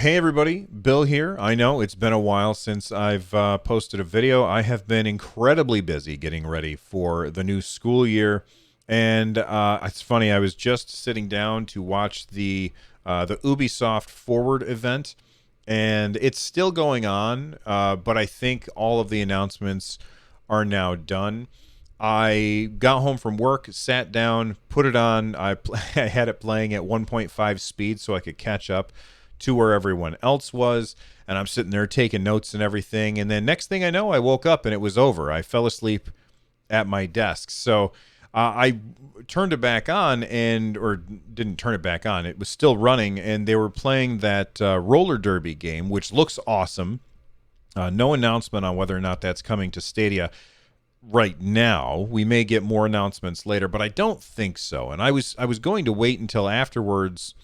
Hey everybody, Bill here. I know it's been a while since I've posted a video. I have been incredibly busy getting ready for the new school year, and it's funny. I was just sitting down to watch the Ubisoft Forward Event, and it's still going on. But I think all of the announcements are now done. I got home from work, sat down, put it on. I had it playing at 1.5 speed so I could catch up to where everyone else was, and I'm sitting there taking notes and everything, and then next thing I know, I woke up and it was over. I fell asleep at my desk. So I turned it back on, or didn't turn it back on. It was still running, and they were playing that roller derby game, which looks awesome. No announcement on whether or not that's coming to Stadia right now. We may get more announcements later, but I don't think so. And I was going to wait until afterwards,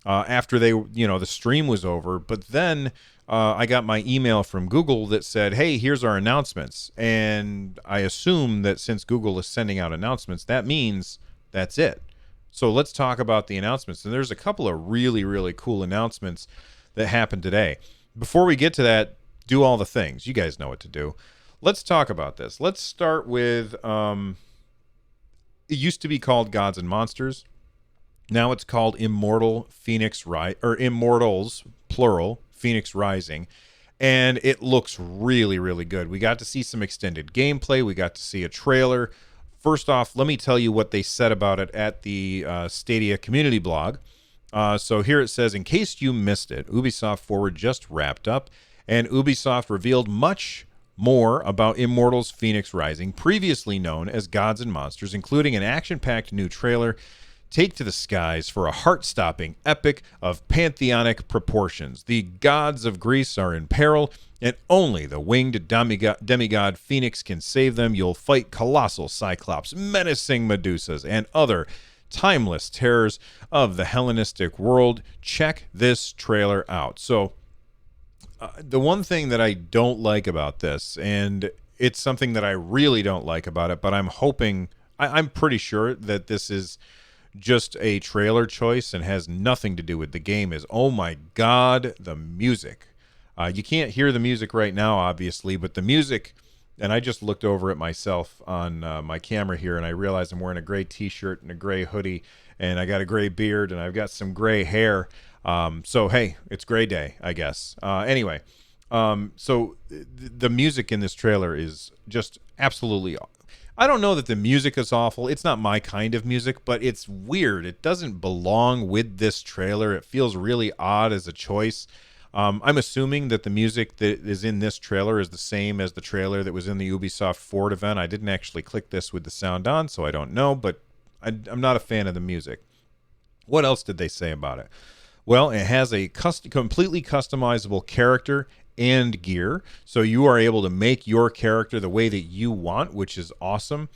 after the stream was over. But then I got my email from Google that said, "Hey, here's our announcements." And I assume that since Google is sending out announcements, that means that's it. So let's talk about the announcements. And there's a couple of really, really cool announcements that happened today. Before we get to that, do all the things. You guys know what to do. Let's talk about this. Let's start with, it used to be called Gods and Monsters. Now it's called Immortals, plural, Phoenix Rising. And it looks really, really good. We got to see some extended gameplay. We got to see a trailer. First off, let me tell you what they said about it at the Stadia community blog. So here it says, in case you missed it, Ubisoft Forward just wrapped up, and Ubisoft revealed much more about Immortals Phoenix Rising, previously known as Gods and Monsters, including an action-packed new trailer. Take to the skies for a heart-stopping epic of pantheonic proportions. The gods of Greece are in peril, and only the winged demigod Phoenix can save them. You'll fight colossal Cyclops, menacing Medusas, and other timeless terrors of the Hellenistic world. Check this trailer out. So, the one thing that I don't like about this, and it's something that I really don't like about it, but I'm hoping, I'm pretty sure that this is just a trailer choice and has nothing to do with the game, is, oh my God, the music. You can't hear the music right now, obviously, but the music, and I just looked over at myself on my camera here, and I realized I'm wearing a gray t-shirt and a gray hoodie, and I got a gray beard, and I've got some gray hair. So, hey, it's gray day, I guess. Anyway, so the music in this trailer is just absolutely, I don't know that the music is awful. It's not my kind of music, but it's weird. It doesn't belong with this trailer. It feels really odd as a choice. I'm assuming that the music that is in this trailer is the same as the trailer that was in the Ubisoft Forward event. I didn't actually click this with the sound on, so I don't know, but I'm not a fan of the music. What else did they say about it? Well, it has a completely customizable character and gear, so you are able to make your character the way that you want, which is awesome.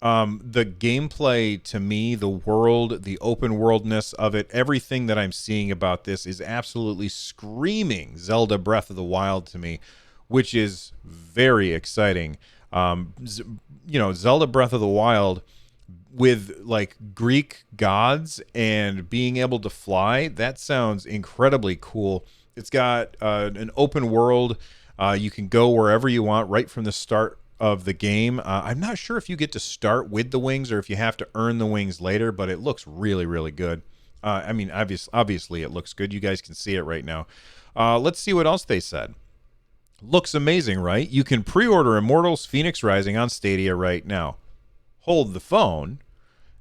The gameplay, to me, the world, the open worldness of it, everything that I'm seeing about this is absolutely screaming Zelda Breath of the Wild to me, which is very exciting. Zelda Breath of the Wild with like Greek gods and being able to fly, that sounds incredibly cool. It's got an open world. You can go wherever you want right from the start of the game. I'm not sure if you get to start with the wings or if you have to earn the wings later, but it looks really, really good. I mean, obviously it looks good. You guys can see it right now. Let's see what else they said. Looks amazing, right? You can pre-order Immortals Phoenix Rising on Stadia right now. Hold the phone.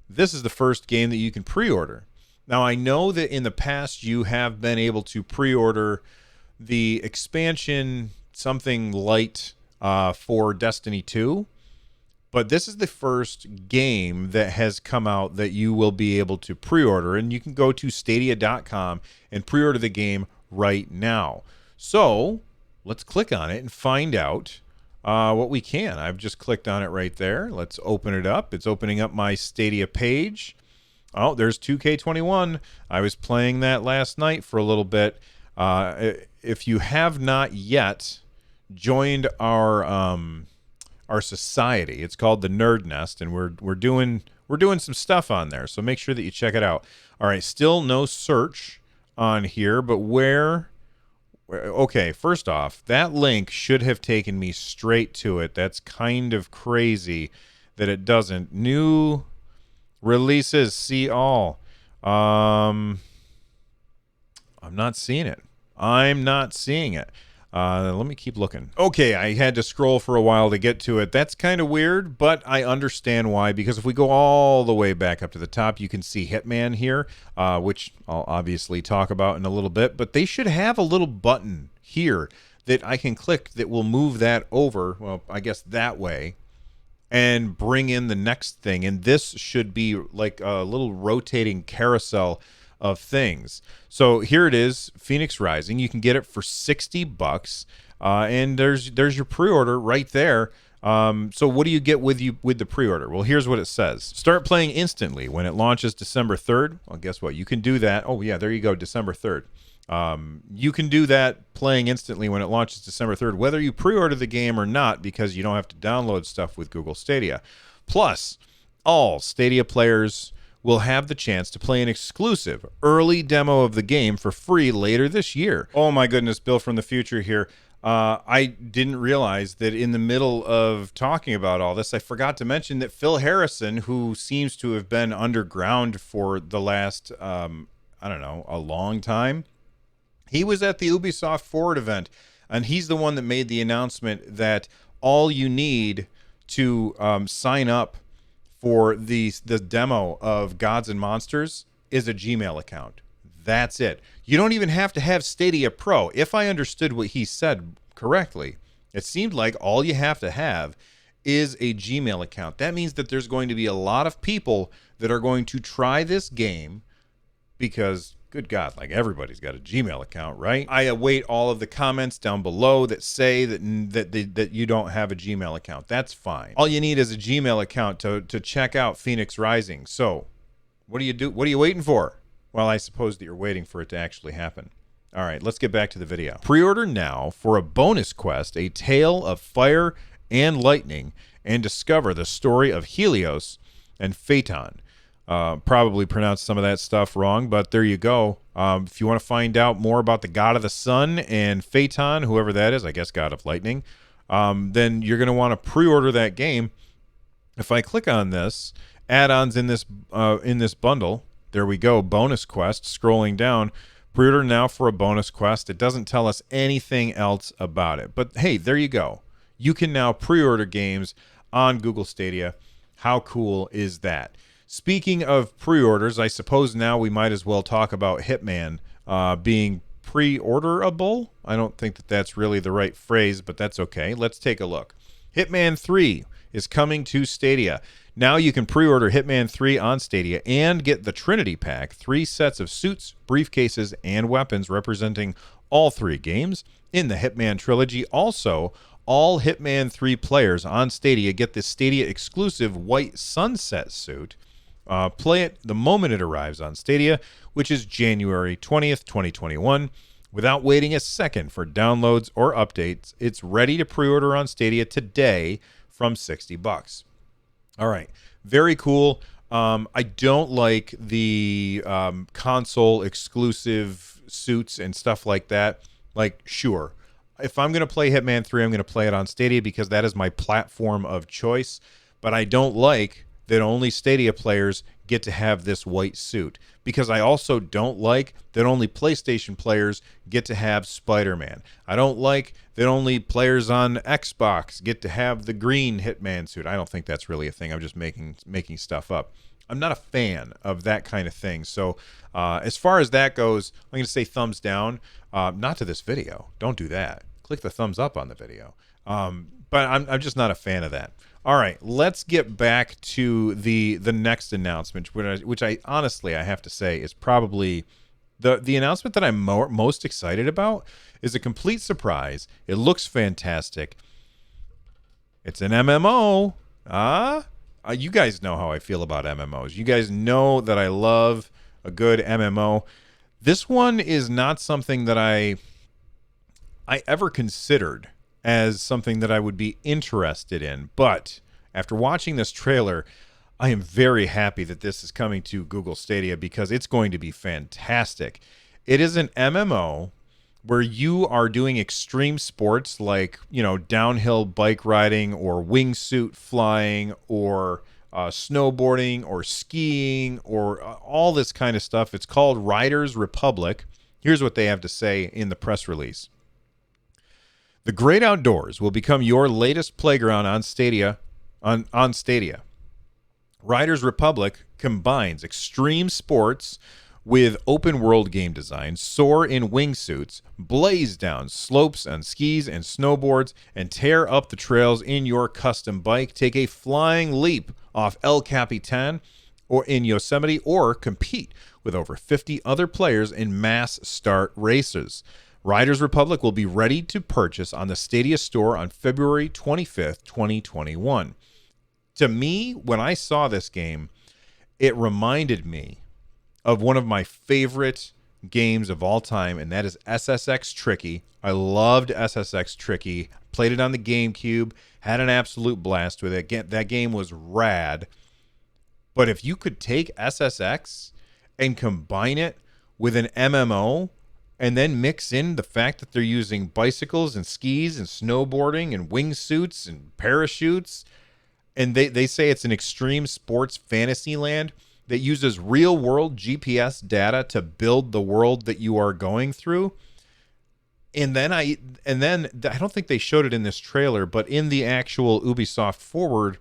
This is the first game that you can pre-order. Now, I know that in the past you have been able to pre-order the expansion, something light, for Destiny 2, but this is the first game that has come out that you will be able to pre-order, and you can go to stadia.com and pre-order the game right now. So let's click on it and find out what we can. I've just clicked on it right there. Let's open it up. It's opening up my Stadia page. Oh, there's 2K21. I was playing that last night for a little bit. If you have not yet joined our society, it's called the Nerd Nest, and we're doing some stuff on there. So make sure that you check it out. All right, still no search on here, but where Okay, first off, that link should have taken me straight to it. That's kind of crazy that it doesn't. New releases, see all. I'm not seeing it. I'm not seeing it. Let me keep looking. Okay, I had to scroll for a while to get to it. That's kind of weird, but I understand why, because if we go all the way back up to the top, you can see Hitman here, which I'll obviously talk about in a little bit, but they should have a little button here that I can click that will move that over, well, I guess that way, and bring in the next thing. And this should be like a little rotating carousel of things. So here it is, Phoenix Rising. You can get it for $60, and there's your pre-order right there. So what do you get with the pre-order? Well, here's what it says. Start playing instantly when it launches December 3rd. Well, guess what? You can do that. Oh yeah, there you go, December 3rd. You can do that playing instantly when it launches December 3rd, whether you pre-order the game or not, because you don't have to download stuff with Google Stadia. Plus, all Stadia players will have the chance to play an exclusive early demo of the game for free later this year. Oh my goodness, Bill from the future here. I didn't realize that in the middle of talking about all this, I forgot to mention that Phil Harrison, who seems to have been underground for the last, I don't know, a long time, he was at the Ubisoft Forward Event, and he's the one that made the announcement that all you need to sign up for the demo of Gods and Monsters is a Gmail account. That's it. You don't even have to have Stadia Pro. If I understood what he said correctly, it seemed like all you have to have is a Gmail account. That means that there's going to be a lot of people that are going to try this game because, good God, like everybody's got a Gmail account, right? I await all of the comments down below that say that you don't have a Gmail account. That's fine. All you need is a Gmail account to check out Phoenix Rising. So what do you do? What are you waiting for? Well, I suppose that you're waiting for it to actually happen. All right, let's get back to the video. Pre-order now for a bonus quest, A Tale of Fire and Lightning, and discover the story of Helios and Phaeton. Probably pronounced some of that stuff wrong, but there you go. If you want to find out more about the God of the Sun and Phaeton, whoever that is, I guess God of Lightning, then you're going to want to pre-order that game. If I click on this, add-ons in this bundle, there we go, bonus quest, scrolling down, pre-order now for a bonus quest. It doesn't tell us anything else about it, but hey, there you go. You can now pre-order games on Google Stadia. How cool is that? Speaking of pre-orders, I suppose now we might as well talk about Hitman being pre-orderable. I don't think that that's really the right phrase, but that's okay. Let's take a look. Hitman 3 is coming to Stadia. Now you can pre-order Hitman 3 on Stadia and get the Trinity Pack, 3 sets of suits, briefcases, and weapons representing all 3 games in the Hitman trilogy. Also, all Hitman 3 players on Stadia get the Stadia exclusive White Sunset suit. Play it the moment it arrives on Stadia, which is January 20th, 2021. Without waiting a second for downloads or updates, it's ready to pre-order on Stadia today from $60. All right, very cool. I don't like the console exclusive suits and stuff like that. Like, sure, if I'm going to play Hitman 3, I'm going to play it on Stadia because that is my platform of choice. But I don't like that only Stadia players get to have this white suit, because I also don't like that only PlayStation players get to have Spider-Man. I don't like that only players on Xbox get to have the green Hitman suit. I don't think that's really a thing. I'm just making stuff up. I'm not a fan of that kind of thing. So as far as that goes, I'm going to say thumbs down. Not to this video. Don't do that. Click the thumbs up on the video. But I'm just not a fan of that. All right, let's get back to the next announcement, which I honestly, I have to say, is probably the announcement that I'm most excited about. Is a complete surprise. It looks fantastic. It's an MMO. You guys know how I feel about MMOs. You guys know that I love a good MMO. This one is not something that I ever considered as something that I would be interested in. But after watching this trailer, I am very happy that this is coming to Google Stadia because it's going to be fantastic. It is an MMO where you are doing extreme sports like, downhill bike riding or wingsuit flying or snowboarding or skiing or all this kind of stuff. It's called Riders Republic. Here's what they have to say in the press release. The great outdoors will become your latest playground on Stadia. On Stadia. Riders Republic combines extreme sports with open world game design, soar in wingsuits, blaze down slopes on skis and snowboards, and tear up the trails in your custom bike. Take a flying leap off El Capitan or in Yosemite, or compete with over 50 other players in mass start races. Riders Republic will be ready to purchase on the Stadia store on February 25th, 2021. To me, when I saw this game, it reminded me of one of my favorite games of all time, and that is SSX Tricky. I loved SSX Tricky. Played it on the GameCube, had an absolute blast with it. That game was rad. But if you could take SSX and combine it with an MMO and then mix in the fact that they're using bicycles and skis and snowboarding and wingsuits and parachutes, and they say it's an extreme sports fantasy land that uses real-world GPS data to build the world that you are going through. And then I don't think they showed it in this trailer, but in the actual Ubisoft Forward,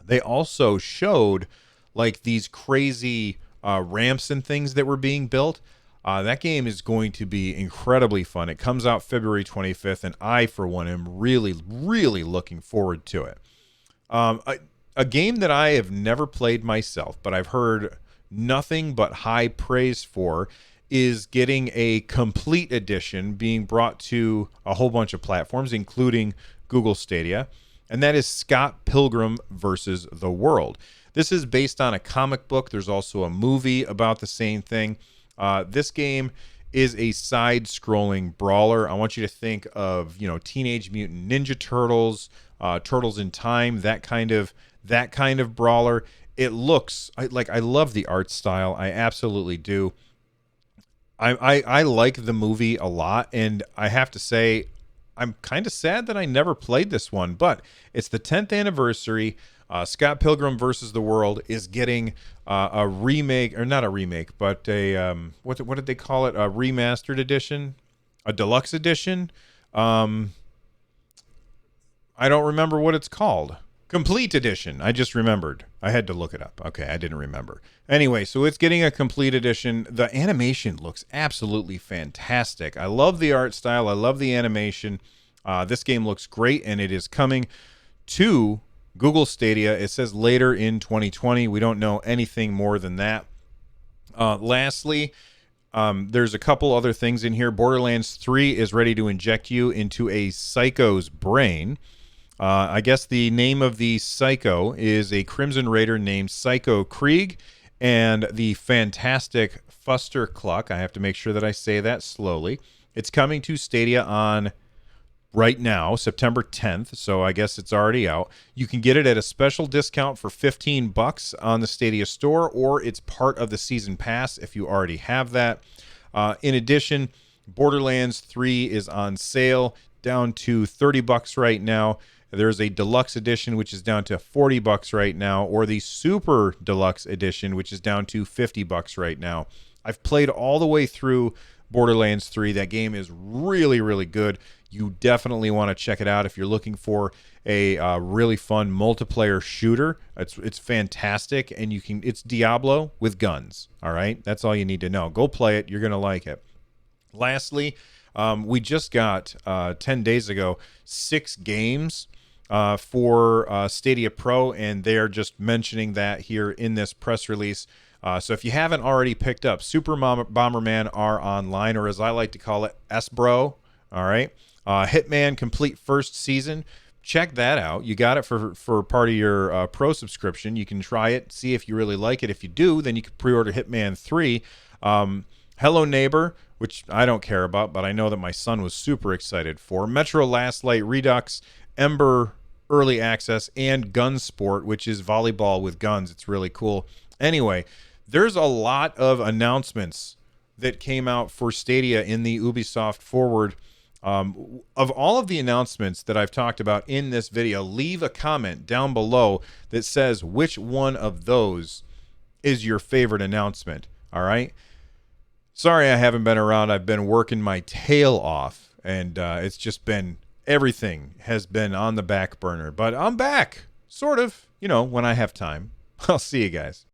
they also showed like these crazy ramps and things that were being built. That game is going to be incredibly fun. It comes out February 25th, and I, for one, am really, really looking forward to it. A game that I have never played myself, but I've heard nothing but high praise for, is getting a complete edition being brought to a whole bunch of platforms, including Google Stadia, and that is Scott Pilgrim versus the World. This is based on a comic book. There's also a movie about the same thing. This game is a side-scrolling brawler. I want you to think of, Teenage Mutant Ninja Turtles, Turtles in Time, that kind of brawler. It looks I love the art style. I absolutely do. I like the movie a lot, and I have to say I'm kind of sad that I never played this one, but it's the 10th anniversary. Scott Pilgrim versus the World is getting a remake, or not a remake, but a what did they call it? A remastered edition, a deluxe edition. I don't remember what it's called. Complete edition. I just remembered. I had to look it up. Okay, I didn't remember. Anyway, so it's getting a complete edition. The animation looks absolutely fantastic. I love the art style. I love the animation. This game looks great, and it is coming to Google Stadia. It says later in 2020. We don't know anything more than that. Lastly, there's a couple other things in here. Borderlands 3 is ready to inject you into a psycho's brain. I guess the name of the psycho is a Crimson Raider named Psycho Krieg, and the fantastic Fuster Cluck. I have to make sure that I say that slowly. It's coming to Stadia on right now, September 10th, so I guess it's already out. You can get it at a special discount for $15 on the Stadia store, or it's part of the season pass if you already have that. In addition, Borderlands 3 is on sale, down to $30 right now. There's a deluxe edition, which is down to $40 right now, or the super deluxe edition, which is down to $50 right now. I've played all the way through Borderlands 3. That game is really, really good. You definitely want to check it out if you're looking for a really fun multiplayer shooter. It's fantastic, and it's Diablo with guns. All right, that's all you need to know. Go play it. You're gonna like it. Lastly, we just got 10 days ago 6 games for Stadia Pro, and they're just mentioning that here in this press release. So if you haven't already picked up Super Bomberman R Online, or as I like to call it, S-Bro, all right, Hitman Complete First Season, check that out. You got it for part of your Pro subscription. You can try it, see if you really like it. If you do, then you can pre-order Hitman 3. Hello Neighbor, which I don't care about, but I know that my son was super excited for. Metro Last Light Redux, Ember Early Access, and Gun Sport, which is volleyball with guns. It's really cool. Anyway, there's a lot of announcements that came out for Stadia in the Ubisoft Forward. Of all of the announcements that I've talked about in this video, leave a comment down below that says which one of those is your favorite announcement. All right. Sorry I haven't been around. I've been working my tail off, and it's just been, everything has been on the back burner. But I'm back, sort of, when I have time. I'll see you guys.